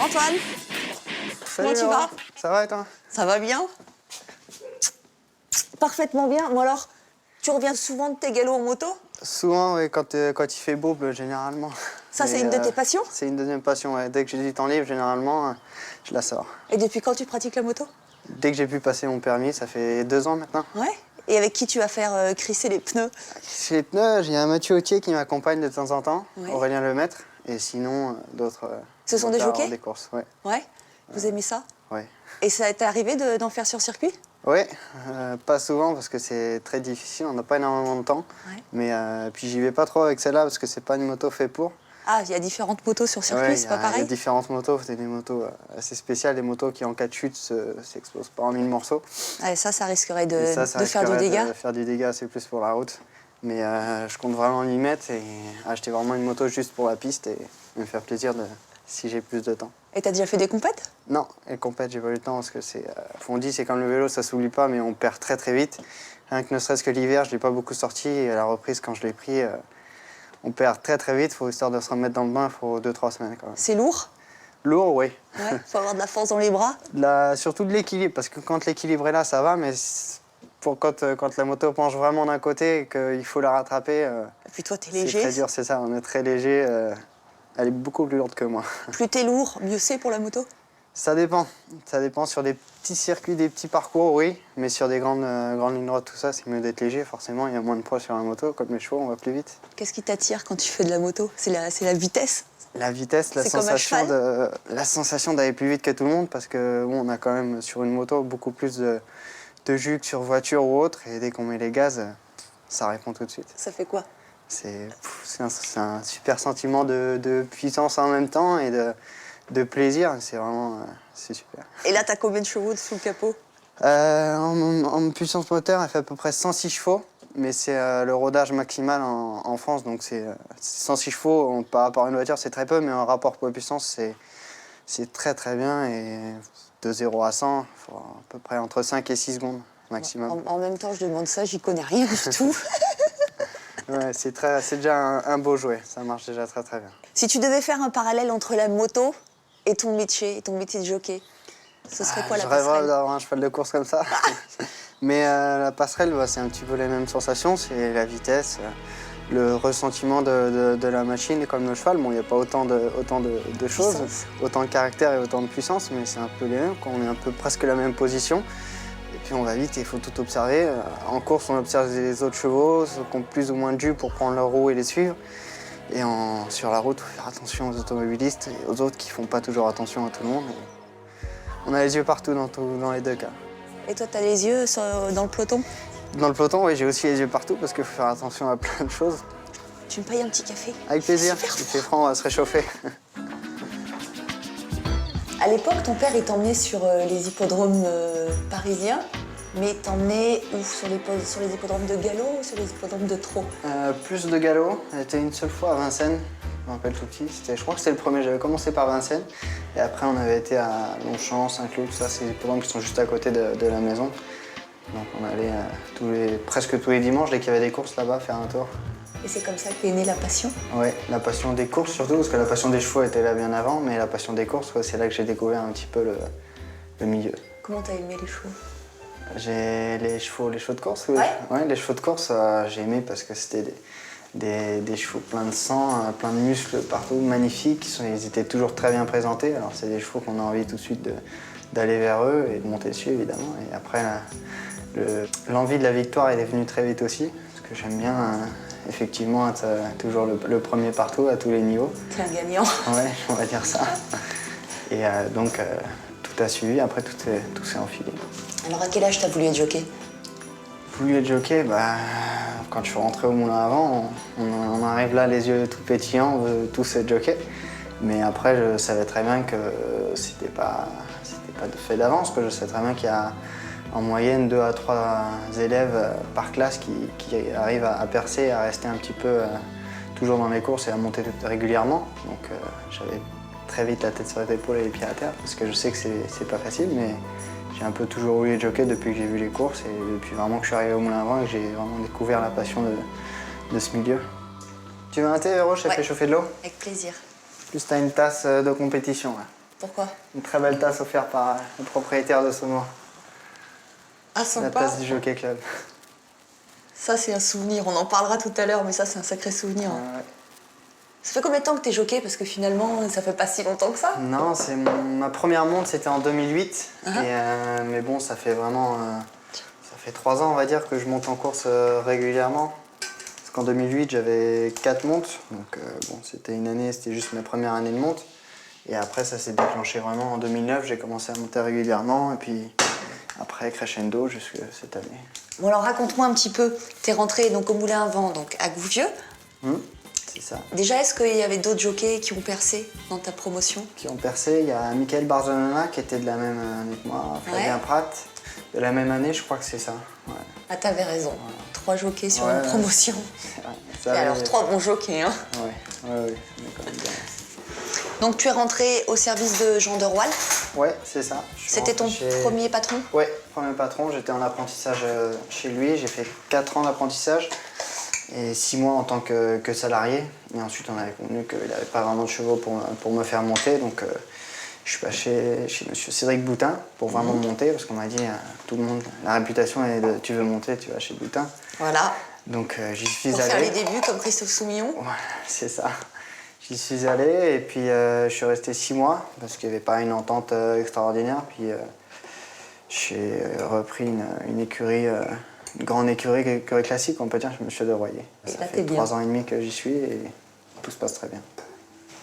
Antoine, Salut, comment tu Laura. vas? Ça va et toi? Ça va bien? Parfaitement bien. Bon alors, tu reviens souvent de tes galops en moto? Souvent, oui, quand il fait beau, généralement. Ça, c'est une de tes passions? C'est une deuxième passion, ouais. Dès que j'ai du temps libre, généralement, je la sors. Et depuis quand tu pratiques la moto? Dès que j'ai pu passer mon permis, ça fait 2 ans maintenant. Ouais. Et avec qui tu vas faire crisser les pneus? Chez les pneus, j'ai un Mathieu Autier qui m'accompagne de temps en temps, Ouais. Aurélien Lemaître, et sinon, d'autres. Ce sont des motards jockeys? des courses, ouais. Ouais. Vous aimez ça? Ouais. Et ça t'est arrivé d'en faire sur circuit? Ouais, pas souvent parce que c'est très difficile, on n'a pas énormément de temps. Ouais. Mais puis j'y vais pas trop avec celle-là parce que c'est pas une moto faite pour. Ah, il y a différentes motos sur circuit, Ouais, c'est pas il y a pareil? différentes motos, c'est des motos assez spéciales, des motos qui en cas de chute s'explosent pas en 1000 morceaux. Ouais, ça risquerait de, Et ça de faire du risquerait dégât. de faire du dégât, c'est plus pour la route. Mais je compte vraiment m'y mettre et acheter vraiment une moto juste pour la piste et me faire plaisir si j'ai plus de temps. Et t'as déjà fait des compètes? Non, les compètes, j'ai pas eu le temps parce que on dit c'est comme le vélo, ça s'oublie pas, mais on perd très très vite. Rien que ne serait-ce que l'hiver, je l'ai pas beaucoup sorti et à la reprise, quand je l'ai pris, on perd très très vite. Histoire de se remettre dans le bain, il faut 2-3 semaines quand même. C'est lourd? Lourd, oui. Ouais. Faut avoir de la force dans les bras. Surtout de l'équilibre, parce que quand l'équilibre est là, ça va, mais quand la moto penche vraiment d'un côté et qu'il faut la rattraper, Et puis toi, t'es c'est léger. très dur, c'est ça. On est très léger. Elle est beaucoup plus lourde que moi. Plus t'es lourd, mieux c'est pour la moto? Ça dépend. Ça dépend sur des petits circuits, des petits parcours, oui. Mais sur des grandes lignes droites, tout ça, c'est mieux d'être léger. Forcément, il y a moins de poids sur la moto. Comme les chevaux, on va plus vite. Qu'est-ce qui t'attire quand tu fais de la moto? C'est la vitesse? La vitesse, C'est comme la sensation d'aller plus vite que tout le monde. Parce que on a quand même sur une moto beaucoup plus de jus que sur voiture ou autre. Et dès qu'on met les gaz, ça répond tout de suite. Ça fait quoi? C'est un super sentiment de puissance en même temps et de plaisir. C'est vraiment c'est super. Et là, t'as combien de chevaux sous le capot? En puissance moteur, elle fait à peu près 106 chevaux, mais c'est le rodage maximal en France, donc c'est 106 chevaux par rapport à une voiture, c'est très peu, mais en rapport poids-puissance, c'est très très bien. Et de 0 à 100, il faut à peu près entre 5 et 6 secondes maximum. En même temps, je demande ça, j'y connais rien du tout. Ouais, c'est déjà un beau jouet, ça marche déjà très très bien. Si tu devais faire un parallèle entre la moto et ton métier de jockey, ce serait quoi la Je rêverais passerelle? d'avoir un cheval de course comme ça. Mais la passerelle, c'est un petit peu les mêmes sensations, c'est la vitesse, le ressentiment de la machine comme le cheval. Bon, il n'y a pas autant de choses, Puissance. autant de caractère et autant de puissance, mais c'est un peu les mêmes, on est un peu presque la même position. Et puis on va vite et il faut tout observer. En course, on observe les autres chevaux, ceux qui ont plus ou moins de jus pour prendre leur roue et les suivre. Et sur la route, il faut faire attention aux automobilistes et aux autres qui ne font pas toujours attention à tout le monde. On a les yeux partout dans les deux cas. Et toi, t'as les yeux dans le peloton? Dans le peloton, oui, j'ai aussi les yeux partout parce qu'il faut faire attention à plein de choses. Tu me payes un petit café? Avec plaisir, Super il fait froid, on va se réchauffer. À l'époque, ton père, il t'emmenait sur les hippodromes parisiens, mais il t'emmenait où? Sur les hippodromes de galop ou sur les hippodromes de trot? Plus de galop, j'étais une seule fois à Vincennes, je me rappelle tout petit. Je crois que c'était le premier, j'avais commencé par Vincennes. Et après, on avait été à Longchamp, Saint-Cloud, tout ça, c'est des hippodromes qui sont juste à côté de la maison. Donc on allait presque tous les dimanches, dès qu'il y avait des courses là-bas, faire un tour. Et c'est comme ça qu'est née la passion? Ouais, la passion des courses surtout, parce que la passion des chevaux était là bien avant, mais la passion des courses, ouais, c'est là que j'ai découvert un petit peu le milieu. Comment t'as aimé les chevaux? J'ai les chevaux de course, oui. Ouais. Ouais, les chevaux de course, j'ai aimé parce que c'était des chevaux pleins de sang, plein de muscles partout, magnifiques. Ils étaient toujours très bien présentés. Alors c'est des chevaux qu'on a envie tout de suite d'aller vers eux et de monter dessus, évidemment. Et après, l'envie de la victoire est venue très vite aussi, parce que j'aime bien effectivement être toujours le premier partout à tous les niveaux. T'es un gagnant. Ouais, on va dire ça. Et donc tout a suivi, après tout s'est enfilé. Alors à quel âge t'as voulu être jockey? Voulu être jockey, quand je suis rentré au moulin à vent, on arrive là les yeux tout pétillants, on veut tous être jockey. Mais après, je savais très bien que c'était pas fait d'avance, que je sais très bien qu'il y a en moyenne 2 à 3 élèves par classe qui arrivent à percer, à rester un petit peu toujours dans les courses et à monter régulièrement. Donc j'avais très vite la tête sur les épaules et les pieds à terre, parce que je sais que c'est pas facile, mais j'ai un peu toujours voulu être jockey depuis que j'ai vu les courses et depuis vraiment que je suis arrivé au moulin à vent et que j'ai vraiment découvert la passion de ce milieu. Tu veux un thé, Véro? Je t'ai fait chauffer de l'eau? Avec plaisir. Plus t'as une tasse de compétition là. Pourquoi? Une très belle tasse offerte par le propriétaire de Saunois. Ah, La sympa. tasse du Jockey Club. Ça, c'est un souvenir. On en parlera tout à l'heure, mais ça, c'est un sacré souvenir. Ouais. Ça fait combien de temps que t'es jockey? Parce que finalement, ça fait pas si longtemps que ça. Non, ma première monte, c'était en 2008. Mais bon, ça fait vraiment... ça fait 3 ans, on va dire, que je monte en course régulièrement. Parce qu'en 2008, j'avais 4 montes. Donc bon, c'était une année, c'était juste ma première année de monte. Et après, ça s'est déclenché vraiment en 2009. J'ai commencé à monter régulièrement. Et puis après, crescendo jusqu'à cette année. Bon, alors raconte-moi un petit peu. T'es rentré donc au Moulin à Vent, donc à Gouvieux. C'est ça. Déjà, est-ce qu'il y avait d'autres jockeys qui ont percé dans ta promotion? Qui ont percé, il y a Michael Barzonana qui était de la même année que moi, Fabien Pratt. De la même année, je crois que c'est ça. Ouais. Ah, t'avais raison. 3 jockeys sur une promotion. Et alors, 3 bons jockeys, hein. Ouais, on est quand même bien. Donc, tu es rentré au service de Jean de Roile. Ouais, c'est ça. C'était ton premier patron? Ouais, premier patron. J'étais en apprentissage chez lui. J'ai fait 4 ans d'apprentissage et 6 mois en tant que salarié. Et ensuite, on avait convenu qu'il n'avait pas vraiment de chevaux pour me faire monter. Donc, je suis passé chez monsieur Cédric Boutin pour vraiment monter. Parce qu'on m'a dit, tout le monde, la réputation est de tu veux monter, tu vas chez Boutin. Voilà. Donc, j'y suis allé. Pour faire les débuts comme Christophe Soumillon. Voilà, c'est ça. J'y suis allé et puis je suis resté 6 mois parce qu'il n'y avait pas une entente extraordinaire. Puis j'ai repris une écurie, une grande écurie classique, on peut dire, chez Monsieur de Royer. Ça fait 3 ans et demi que j'y suis et tout se passe très bien.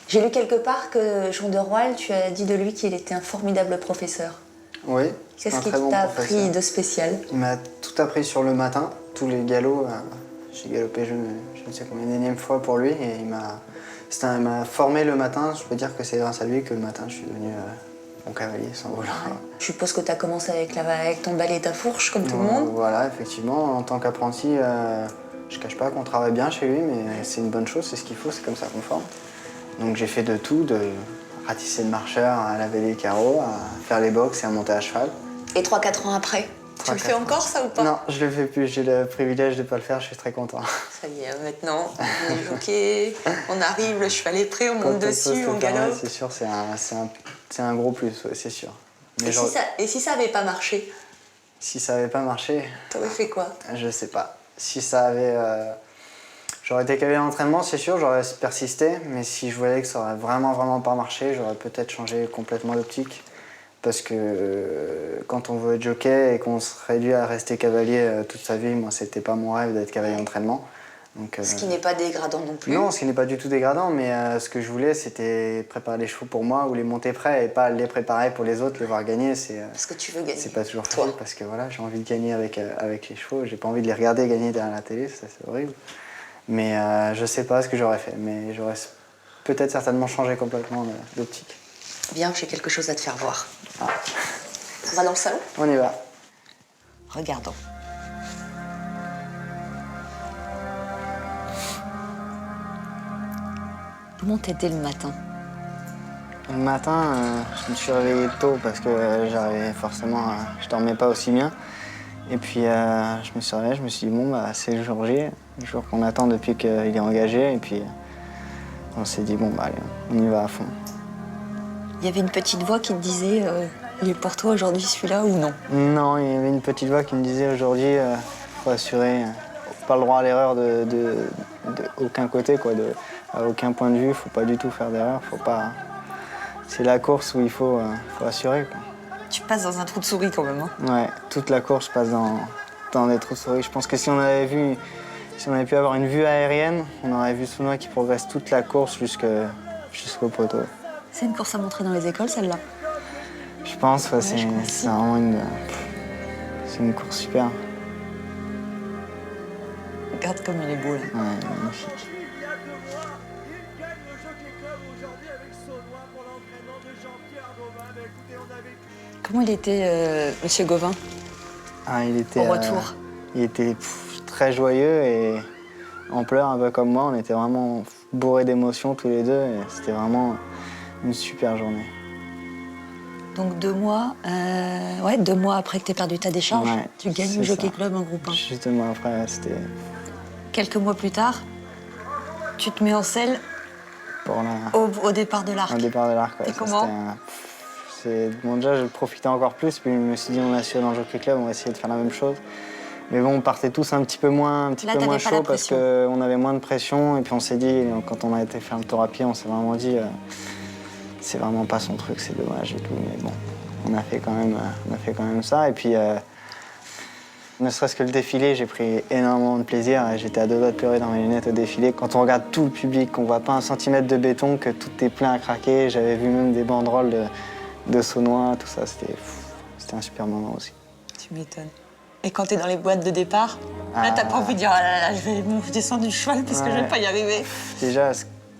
J'ai lu quelque part que Jean de Roile, tu as dit de lui qu'il était un formidable professeur. Oui. Qu'est-ce qu'il t'a appris de spécial? Il m'a tout appris sur le matin, tous les galops. J'ai galopé je ne sais combien d'énième fois pour lui et il m'a formé le matin. Je peux dire que c'est grâce à lui que le matin je suis devenu bon cavalier sans volant. Je suppose que tu as commencé avec ton balai et ta fourche, comme tout le monde. Voilà, effectivement. En tant qu'apprenti, je cache pas qu'on travaille bien chez lui, mais c'est une bonne chose, c'est ce qu'il faut, c'est comme ça qu'on forme. Donc j'ai fait de tout, de ratisser le marcheur, à laver les carreaux, à faire les box et à monter à cheval. Et 3-4 ans après, tu le fais encore ça ou pas? Non, je le fais plus, j'ai le privilège de ne pas le faire, je suis très content. Ça y est, maintenant, on est jockey, on arrive, le cheval est prêt, on monte dessus, on galope. C'est sûr, c'est un gros plus, ouais, c'est sûr. Mais et si ça avait pas marché? Si ça avait pas marché... T'aurais fait quoi? Je sais pas. Si ça avait... J'aurais été cavalier d'entraînement, c'est sûr, j'aurais persisté, mais si je voyais que ça aurait vraiment pas marché, j'aurais peut-être changé complètement d'optique. Parce que quand on veut être jockey et qu'on se réduit à rester cavalier toute sa vie, moi c'était pas mon rêve d'être cavalier d'entraînement. Ce qui n'est pas dégradant non plus. Non, ce qui n'est pas du tout dégradant, mais ce que je voulais c'était préparer les chevaux pour moi ou les monter prêts et pas les préparer pour les autres, les voir gagner. Parce que tu veux gagner. C'est pas toujours facile parce que voilà, j'ai envie de gagner avec les chevaux, j'ai pas envie de les regarder gagner derrière la télé, ça c'est horrible. Mais je sais pas ce que j'aurais fait, mais j'aurais peut-être certainement changé complètement d'optique. Bien, j'ai quelque chose à te faire voir. Ah. On va dans le salon? On y va. Regardons. Comment t'étais le matin? Le matin, je me suis réveillé tôt parce que j'arrivais forcément, je dormais pas aussi bien. Et puis je me suis réveillé, je me suis dit bon bah c'est le jour J, le jour qu'on attend depuis qu'il est engagé. Et puis on s'est dit bon bah allez, on y va à fond. Il y avait une petite voix qui te disait il est pour toi aujourd'hui celui-là ou non? Non, il y avait une petite voix qui me disait aujourd'hui faut assurer, pas le droit à l'erreur de aucun côté quoi, à aucun point de vue, faut pas du tout faire d'erreur, faut pas. C'est la course où il faut assurer quoi. Tu passes dans un trou de souris quand même, hein? Ouais, toute la course passe dans des trous de souris. Je pense que si on avait pu avoir une vue aérienne, on aurait vu Saunois qui progresse toute la course jusqu'au poteau. C'est une course à montrer dans les écoles, celle-là? Je pense, ouais, c'est vraiment une course super. Regarde comme il est beau, là. Ouais, magnifique. Comment il était, Monsieur Gauvin? Il était, au retour? Il était très joyeux et en pleurs, un peu comme moi. On était vraiment bourrés d'émotions tous les deux et c'était vraiment une super journée. Donc 2 mois, 2 mois après que tu aies perdu ta décharge, ouais, tu gagnes au Jockey Club en groupe 1. Juste 2 mois après, c'était... Quelques mois plus tard, tu te mets en selle au départ de l'Arc. Au départ de l'Arc, ouais. Et comment? Bon, déjà, je profitais encore plus, puis je me suis dit, on a su dans le Jockey Club, on va essayer de faire la même chose. Mais bon, on partait tous un petit peu moins chaud parce qu'on avait moins de pression. Et puis on s'est dit, quand on a été faire le tour à pied, on s'est vraiment dit, c'est vraiment pas son truc, c'est dommage et tout. Mais bon, on a fait quand même ça. Et puis, ne serait-ce que le défilé, j'ai pris énormément de plaisir. J'étais à deux doigts de pleurer dans mes lunettes au défilé. Quand on regarde tout le public, qu'on voit pas un centimètre de béton, que tout est plein à craquer. J'avais vu même des banderoles de Saunois, tout ça. C'était un super moment aussi. Tu m'étonnes. Et quand t'es dans les boîtes de départ, là, t'as pas envie de dire « Ah là là, je vais descendre du cheval parce que je vais pas y arriver ». Déjà,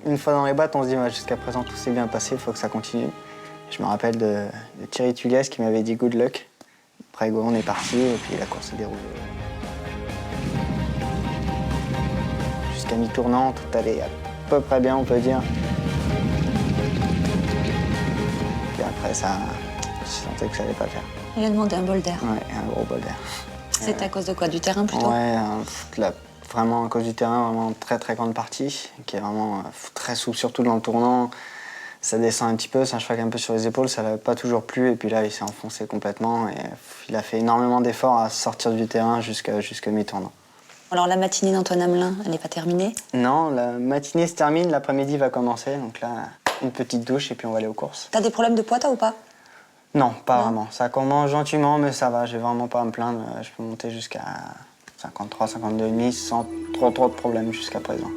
une fois dans les boîtes, on se dit « Jusqu'à présent, tout s'est bien passé, il faut que ça continue ». Je me rappelle de Thierry Tuliès qui m'avait dit « Good luck ». Après, on est parti et puis la course s'est déroulée. Jusqu'à mi-tournant, tout allait à peu près bien, on peut dire. Puis après, ça, je sentais que ça allait pas le faire. Il a demandé un bol d'air. Ouais, un gros bol d'air. C'est à cause de quoi? Du terrain plutôt? Ouais, vraiment à cause du terrain, vraiment très grande partie, qui est vraiment très souple, surtout dans le tournant. Ça descend un petit peu, ça cheval un peu sur les épaules, ça l'avait pas toujours plu, et puis là il s'est enfoncé complètement et il a fait énormément d'efforts à sortir du terrain jusqu'à mi-tournant. Alors la matinée d'Antoine Hamelin, elle n'est pas terminée? Non, la matinée se termine, l'après-midi va commencer, donc là une petite douche et puis on va aller aux courses. T'as des problèmes de poids toi ou pas? Non, pas vraiment. Ça commence gentiment, mais ça va, j'ai vraiment pas à me plaindre. Je peux monter jusqu'à 53, 52,5 sans trop de problèmes jusqu'à présent.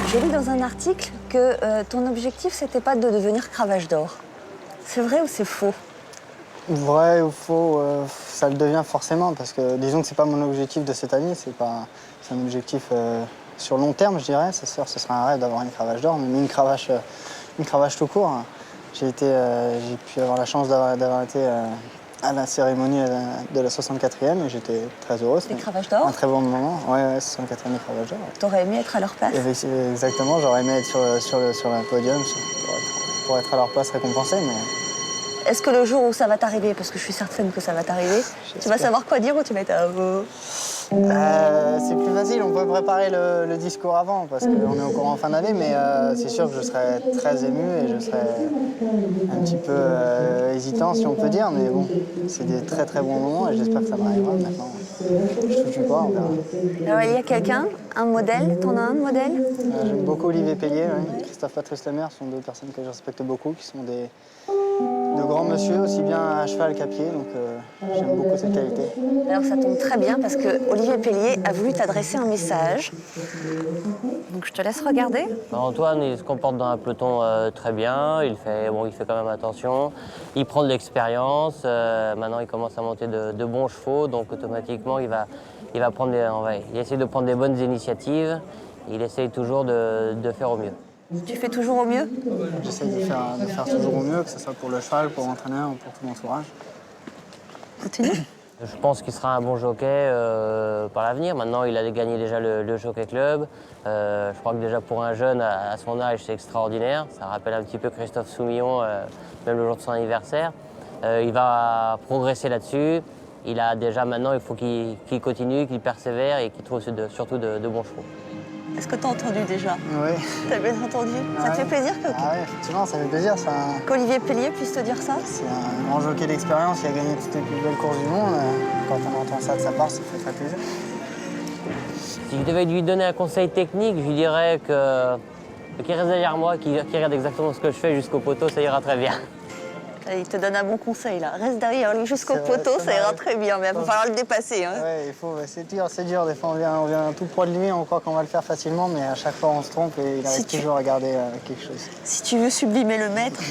J'ai lu dans un article que ton objectif, c'était pas de devenir cravache d'or. C'est vrai ou c'est faux? Vrai ou faux, ça le devient forcément, parce que disons que c'est pas mon objectif de cette année, c'est un objectif sur long terme, je dirais. C'est sûr, ce serait un rêve d'avoir une cravache d'or, mais une cravache tout court. J'ai pu avoir la chance d'avoir été à la cérémonie de la 64e et j'étais très heureuse. Des cravaches d'or? Un très bon moment, ouais, 64e cravache d'or. T'aurais aimé être à leur place? Exactement, j'aurais aimé être sur le podium pour être à leur place récompensé, mais... Est-ce que le jour où ça va t'arriver, parce que je suis certaine que ça va t'arriver, tu vas savoir quoi dire ou tu vas être c'est plus facile, on peut préparer le discours avant parce qu'on est au courant en fin d'année, mais c'est sûr que je serai très ému et je serai un petit peu hésitant si on peut dire, mais bon, c'est des très bons moments et j'espère que ça m'arrivera maintenant. Je touche du bois, on verra. Alors il y a quelqu'un, un modèle, t'en as un modèle? J'aime beaucoup Olivier Pellier, ouais. Christophe Patrice Lemaire sont deux personnes que je respecte beaucoup, qui sont de grands monsieur, aussi bien à cheval qu'à pied, donc j'aime beaucoup cette qualité. Alors ça tombe très bien parce que Olivier Pellier a voulu t'adresser un message. Donc je te laisse regarder. Antoine, il se comporte dans un peloton très bien, il fait quand même attention, il prend de l'expérience, maintenant il commence à monter de bons chevaux, donc automatiquement il essaie de prendre des bonnes initiatives, il essaye toujours de faire au mieux. Tu fais toujours au mieux? J'essaie de faire toujours au mieux, que ce soit pour le cheval, pour l'entraîneur ou pour tout l'entourage. Continue. Je pense qu'il sera un bon jockey par l'avenir. Maintenant, il a gagné déjà le Jockey Club. Je crois que déjà pour un jeune à son âge, c'est extraordinaire. Ça rappelle un petit peu Christophe Soumillon, même le jour de son anniversaire. Il va progresser là-dessus. Il a déjà maintenant, il faut qu'il continue, qu'il persévère et qu'il trouve surtout de bons chevaux. Est-ce que t'as entendu déjà? Oui. T'as bien entendu? Ça te fait plaisir Ah oui, effectivement, ça fait plaisir. Qu'Olivier Pellier puisse te dire ça? C'est un grand jockey d'expérience, il a gagné toutes les plus belles courses du monde. Quand on entend ça de sa part, ça fait très plaisir. Si je devais lui donner un conseil technique, je lui dirais qu'il reste derrière moi, qu'il regarde exactement ce que je fais jusqu'au poteau, ça ira très bien. Il te donne un bon conseil là. Reste derrière lui jusqu'au C'est vrai, poteau, ça ça ira m'arrive. très bien, mais il va falloir le dépasser. Hein. Ouais, c'est dur. Des fois, on vient tout proche de lui, on croit qu'on va le faire facilement, mais à chaque fois, on se trompe et il arrive toujours à garder quelque chose. Si tu veux sublimer le maître,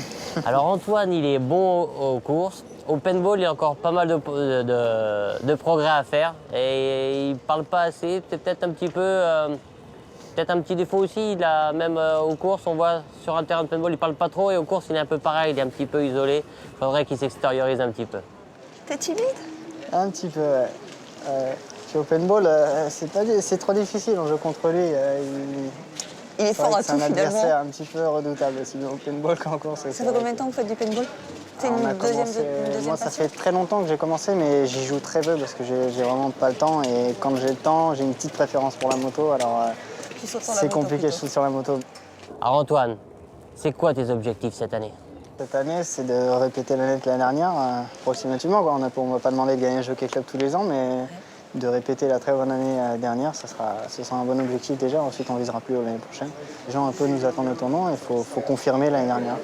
Alors Antoine, il est bon aux courses. Au paintball, il y a encore pas mal de progrès à faire. Et il parle pas assez, c'est peut-être un petit peu... peut-être un petit défaut aussi, il a, même aux courses, on voit sur un terrain de paintball, il parle pas trop. Et aux courses, il est un peu pareil, il est un petit peu isolé. Il faudrait qu'il s'extériorise un petit peu. t'es timide? Un petit peu, ouais. Puis au paintball, c'est trop difficile, on joue contre lui. Il est C'est vrai fort que à c'est tout un adversaire finalement. un petit peu redoutable aussi au paintball qu'en course. Ça fait combien de temps que vous faites du paintball? C'est On a une deuxième Moi, ça passion? fait très longtemps que j'ai commencé, mais j'y joue très peu parce que j'ai vraiment pas le temps. Et quand j'ai le temps, j'ai une petite préférence pour la moto. Alors, Tu sautes sur la c'est moto compliqué, je plutôt. saute sur la moto. Alors Antoine, c'est quoi tes objectifs cette année? Cette année, c'est de répéter l'année de l'année dernière, approximativement. On ne va pas demander de gagner le Jockey Club tous les ans, mais de répéter la très bonne année dernière, ce sera un bon objectif déjà. Ensuite, on visera plus haut l'année prochaine. Les gens un peu nous attendent au tournant, il faut confirmer l'année dernière.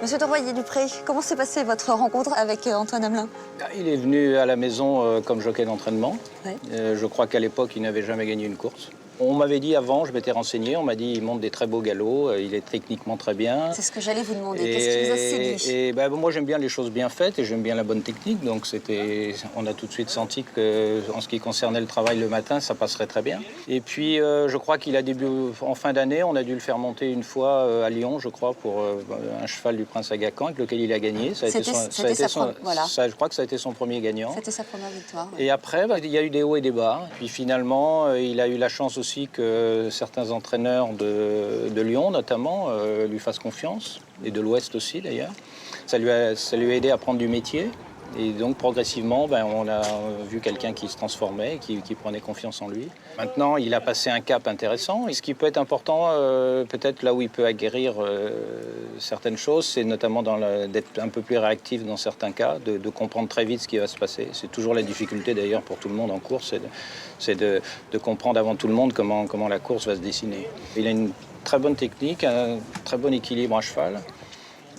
Monsieur Torvoyer-Dupré, comment s'est passée votre rencontre avec Antoine Hamelin? Il est venu à la maison comme jockey d'entraînement. Ouais. Je crois qu'à l'époque, il n'avait jamais gagné une course. On m'avait dit avant, je m'étais renseigné, on m'a dit il monte des très beaux galops, il est techniquement très bien. C'est ce que j'allais vous demander. Qu'est-ce qui vous a séduit? Moi j'aime bien les choses bien faites et j'aime bien la bonne technique, donc on a tout de suite senti que en ce qui concernait le travail le matin, ça passerait très bien. Et puis je crois qu'il a en fin d'année, on a dû le faire monter une fois à Lyon, je crois, pour un cheval du Prince Aga Khan avec lequel il a gagné. Je crois que ça a été son premier gagnant. C'était sa première victoire. Ouais. Et après, il y a eu des hauts et des bas. Puis finalement, il a eu la chance aussi que certains entraîneurs de Lyon, notamment, lui fassent confiance, et de l'Ouest aussi d'ailleurs. Ça lui a aidé à prendre du métier. Et donc progressivement, on a vu quelqu'un qui se transformait, qui prenait confiance en lui. Maintenant, il a passé un cap intéressant. Et ce qui peut être important, peut-être là où il peut acquérir certaines choses, c'est notamment d'être un peu plus réactif dans certains cas, de comprendre très vite ce qui va se passer. C'est toujours la difficulté d'ailleurs pour tout le monde en course, c'est de comprendre avant tout le monde comment la course va se dessiner. Il a une très bonne technique, un très bon équilibre à cheval.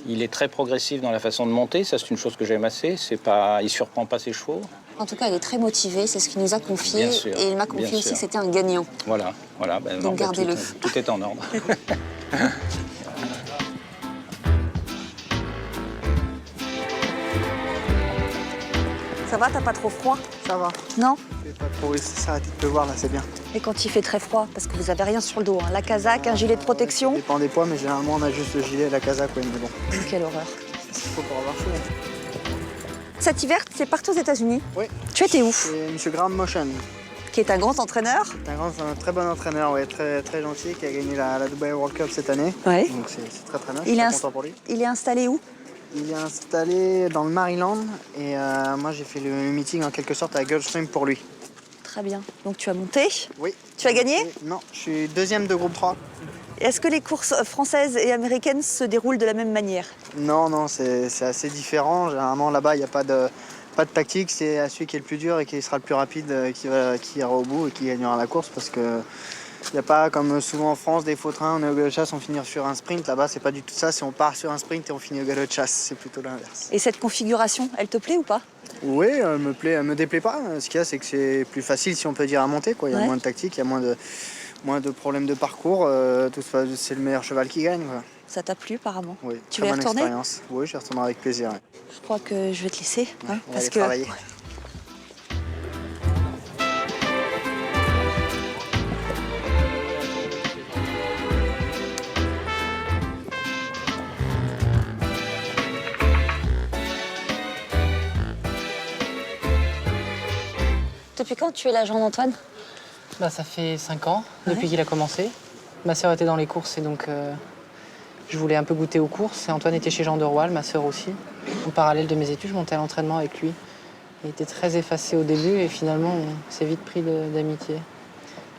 Il est très progressif dans la façon de monter, ça c'est une chose que j'aime assez. Il ne surprend pas ses chevaux. En tout cas, il est très motivé, c'est ce qu'il nous a confié. Bien sûr, et il m'a confié bien aussi sûr. que c'était un gagnant. Voilà. Donc gardez-le. Tout est en ordre. Ça va, t'as pas trop froid? Ça va. Non? C'est pas trop, ça, tu peux voir là, c'est bien. Et quand il fait très froid, parce que vous avez rien sur le dos, hein, la casaque, un gilet de protection. Ça dépend des poids, mais généralement, on a juste le gilet et la casaque, ouais, mais bon. Quelle horreur. Il faut pas avoir chaud. Cet hiver, c'est parti aux États-Unis. Oui. Tu étais où? C'est M. Graham Motion. Qui est un grand entraîneur. C'est un très bon entraîneur, ouais, très, très gentil, qui a gagné la Dubai World Cup cette année. Ouais. Donc c'est très très bien, je Il suis est, très content pour lui. il est installé où? Il est installé dans le Maryland et moi j'ai fait le meeting en quelque sorte à Gulfstream pour lui. Très bien. Donc tu as monté. Oui. Tu as gagné? Non, je suis deuxième de groupe 3. Est-ce que les courses françaises et américaines se déroulent de la même manière? Non, c'est assez différent. Généralement là-bas il n'y a pas de tactique, c'est à celui qui est le plus dur et qui sera le plus rapide qui ira au bout et qui gagnera la course parce que il n'y a pas, comme souvent en France, des faux trains, on est au galop de chasse, on finit sur un sprint. Là-bas, c'est pas du tout ça. Si on part sur un sprint et on finit au galop de chasse, c'est plutôt l'inverse. Et cette configuration, elle te plaît ou pas? Oui, elle me déplaît pas. Ce qu'il y a, c'est que c'est plus facile, si on peut dire, à monter, quoi. Il y a Ouais. moins de tactique, il y a moins de problèmes de parcours. C'est le meilleur cheval qui gagne, quoi. Ça t'a plu apparemment? Oui, Tu très vas y bonne retourner? expérience. Oui, je retournerai avec plaisir. Ouais. Je crois que je vais te laisser. Hein, On va aller travailler. Depuis quand tu es l'agent d'Antoine? Ça fait 5 ans, depuis qu'il a commencé. Ma sœur était dans les courses et donc je voulais un peu goûter aux courses. Et Antoine était chez Jean de Roal, ma sœur aussi. En parallèle de mes études, je montais à l'entraînement avec lui. Il était très effacé au début et finalement, on s'est vite pris d'amitié.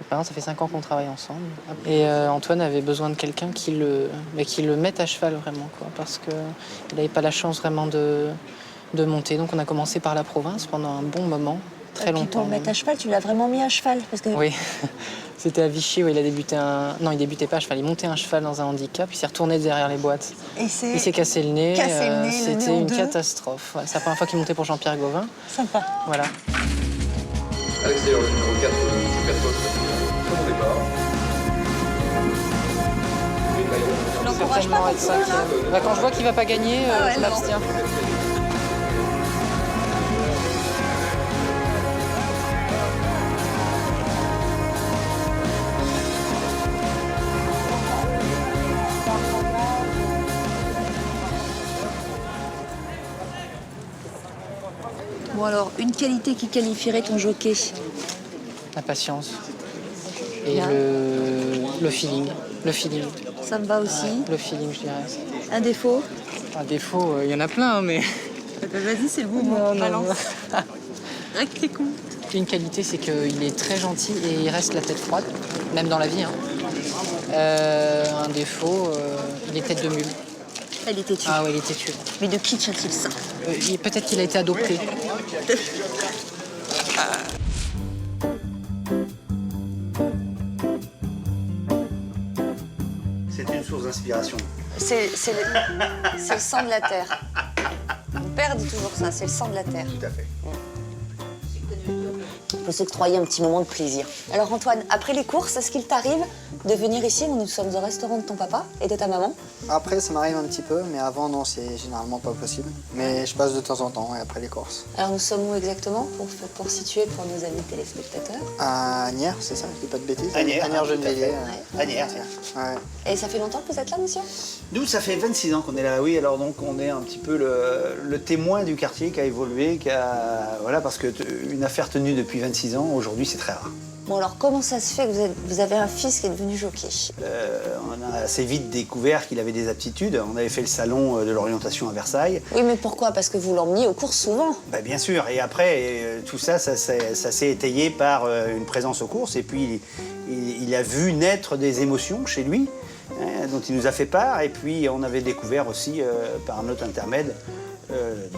Maintenant, ça fait 5 ans qu'on travaille ensemble. Et Antoine avait besoin de quelqu'un qui le mette à cheval vraiment, quoi, parce qu'il n'avait pas la chance vraiment de monter. Donc on a commencé par la province pendant un bon moment. très Puis longtemps. pour le mettre même. à cheval, tu l'as vraiment mis à cheval parce que... Oui, c'était à Vichy où il a débuté Non, il débutait pas à cheval, il montait un cheval dans un handicap, il s'est retourné derrière les boîtes. Et Il s'est cassé le nez, Cassé le nez, le nez c'était en une deux. catastrophe. Ouais, c'est la première fois qu'il montait pour Jean-Pierre Gauvin. Sympa. Voilà. Alex Taylor, le numéro 4, super top. Très bon départ. L'encourage pas Certainement être pour ça, là. cinquième. Bah, quand je vois qu'il va pas gagner, Ah ouais, je non. m'abstiens. Bon alors, une qualité qui qualifierait ton jockey. La patience. Et Bien. le feeling. Le feeling. Ça me va aussi. Le feeling, je dirais. Un défaut. Un défaut, il y en a plein, mais... Vas-y, c'est le moment. non. Règle tes comptes. Une qualité, c'est qu'il est très gentil et il reste la tête froide, même dans la vie. Hein. Un défaut, il est tête de mule. Elle était tue. Ah ouais, il est têtu. Mais de qui tient-il ça? Peut-être qu'il a été adopté. C'est une source d'inspiration. C'est le sang de la terre. Mon père dit toujours ça, c'est le sang de la terre. Tout à fait. Il faut s'octroyer un petit moment de plaisir. Alors Antoine, après les courses, est-ce qu'il t'arrive de venir ici où nous sommes au restaurant de ton papa et de ta maman? Après, ça m'arrive un petit peu, mais avant, non, c'est généralement pas possible. Mais je passe de temps en temps, et après les courses. Alors nous sommes où exactement pour situer pour nos amis téléspectateurs? À Agnières, c'est ça, je dis pas de bêtises. Agnières, Agnières tout à Gennevilliers. fait. Agnières, tiens. Ouais. Et ça fait longtemps que vous êtes là, monsieur? Nous, ça fait 26 ans qu'on est là, oui. Alors donc, on est un petit peu le témoin du quartier qui a évolué, voilà, parce que une affaire tenue depuis 26 ans, aujourd'hui, c'est très rare. Bon alors comment ça se fait que vous avez un fils qui est devenu jockey? On a assez vite découvert qu'il avait des aptitudes. On avait fait le salon de l'orientation à Versailles. Oui, mais pourquoi? Parce que vous l'emmeniez aux courses souvent. Bah, bien sûr. Et après, tout ça, ça s'est étayé par une présence aux courses. Et puis, il a vu naître des émotions chez lui, hein, dont il nous a fait part. Et puis, on avait découvert aussi, par un autre intermède,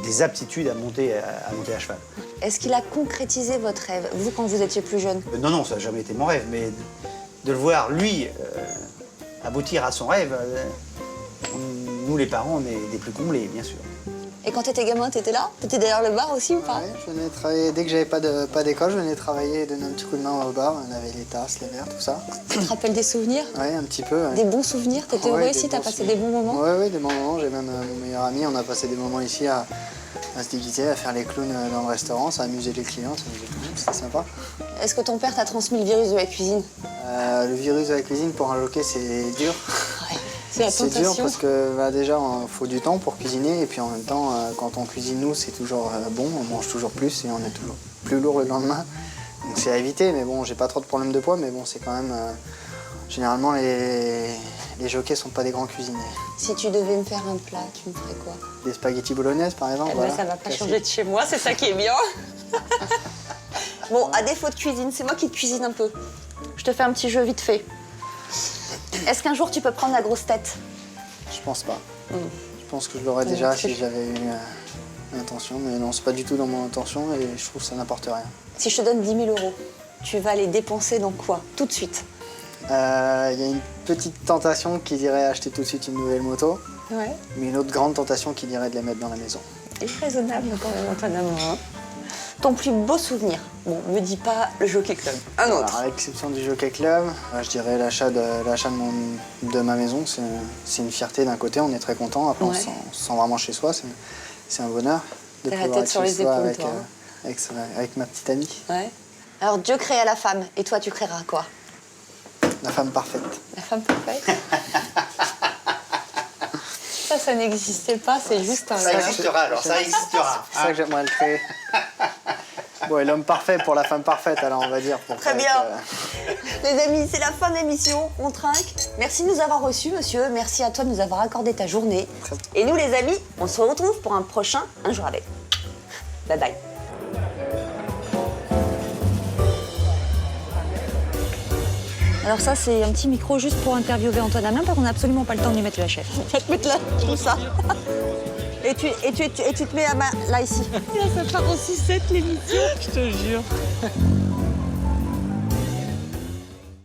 des aptitudes à monter à cheval. Est-ce qu'il a concrétisé votre rêve, vous, quand vous étiez plus jeune? Non, ça n'a jamais été mon rêve, mais de le voir, lui, aboutir à son rêve, nous, les parents, on est des plus comblés, bien sûr. Et quand t'étais gamin, t'étais là? T'étais derrière le bar aussi ou pas? Ouais, je venais travailler, dès que j'avais pas d'école, je venais travailler et donner un petit coup de main au bar. On avait les tasses, les verres, tout ça. Tu te rappelles des souvenirs? Ouais, un petit peu. Ouais. Des bons souvenirs? T'étais Ouais, heureux des ici? T'as bons passé souvenirs. des bons moments? Ouais, des bons moments. J'ai même mon meilleur ami, on a passé des moments ici à se déguiser, à faire les clowns dans le restaurant, ça amusait les clients, ça amusait tout le monde, c'était sympa. Est-ce que ton père t'a transmis le virus de la cuisine? Le virus de la cuisine, pour un jockey, c'est dur. Ouais. C'est la C'est dur tentation. parce que déjà, il faut du temps pour cuisiner et puis en même temps, quand on cuisine nous, c'est toujours bon, on mange toujours plus et on est toujours plus lourd le lendemain. Donc c'est à éviter, mais bon, j'ai pas trop de problèmes de poids, mais bon, c'est quand même... généralement, les jockeys sont pas des grands cuisiniers. Si tu devais me faire un plat, tu me ferais quoi? Des spaghettis bolognaises, par exemple. Eh ben, voilà, ça va pas classique. changer de chez moi, c'est ça qui est bien. Bon, à défaut de cuisine, c'est moi qui te cuisine un peu. Je te fais un petit jeu vite fait. Est-ce qu'un jour tu peux prendre la grosse tête? Je pense pas. Je pense que je l'aurais déjà si j'avais eu l'intention, mais non, c'est pas du tout dans mon intention et je trouve que ça n'apporte rien. Si je te donne 10 000 €, tu vas les dépenser dans quoi? Tout de suite. Il y a une petite tentation qui dirait acheter tout de suite une nouvelle moto, Ouais. mais une autre grande tentation qui dirait de les mettre dans la maison. Et raisonnable quand même, Antoine Amour. Ton plus beau souvenir? Bon, me dis pas le Jockey Club. Un Alors, autre. à l'exception du Jockey Club, je dirais l'achat de ma maison. C'est une fierté d'un côté, on est très content. Après, Ouais. on se sent vraiment chez soi. C'est un bonheur de T'as la pouvoir tête être sur chez les soi épaules, avec, toi, avec ma petite amie. Ouais. Alors, Dieu créa la femme, et toi, tu créeras quoi? La femme parfaite. La femme parfaite? Ça n'existait pas, c'est juste un... Ça existera, alors, ça existera. C'est ça que j'aimerais le créer. Bon, et l'homme parfait pour la femme parfaite, alors on va dire. Pour Très faire bien. avec, Les amis, c'est la fin de l'émission, on trinque. Merci de nous avoir reçus, monsieur. Merci à toi de nous avoir accordé ta journée. Et nous, les amis, on se retrouve pour un prochain Un jour avec. Bye bye. Alors ça, c'est un petit micro juste pour interviewer Antoine Amin, parce qu'on n'a absolument pas le temps de lui mettre la chef. Je vais te mettre là, comme ça. Et tu te mets là, ici. Ça part en 6-7 l'émission. Je te jure.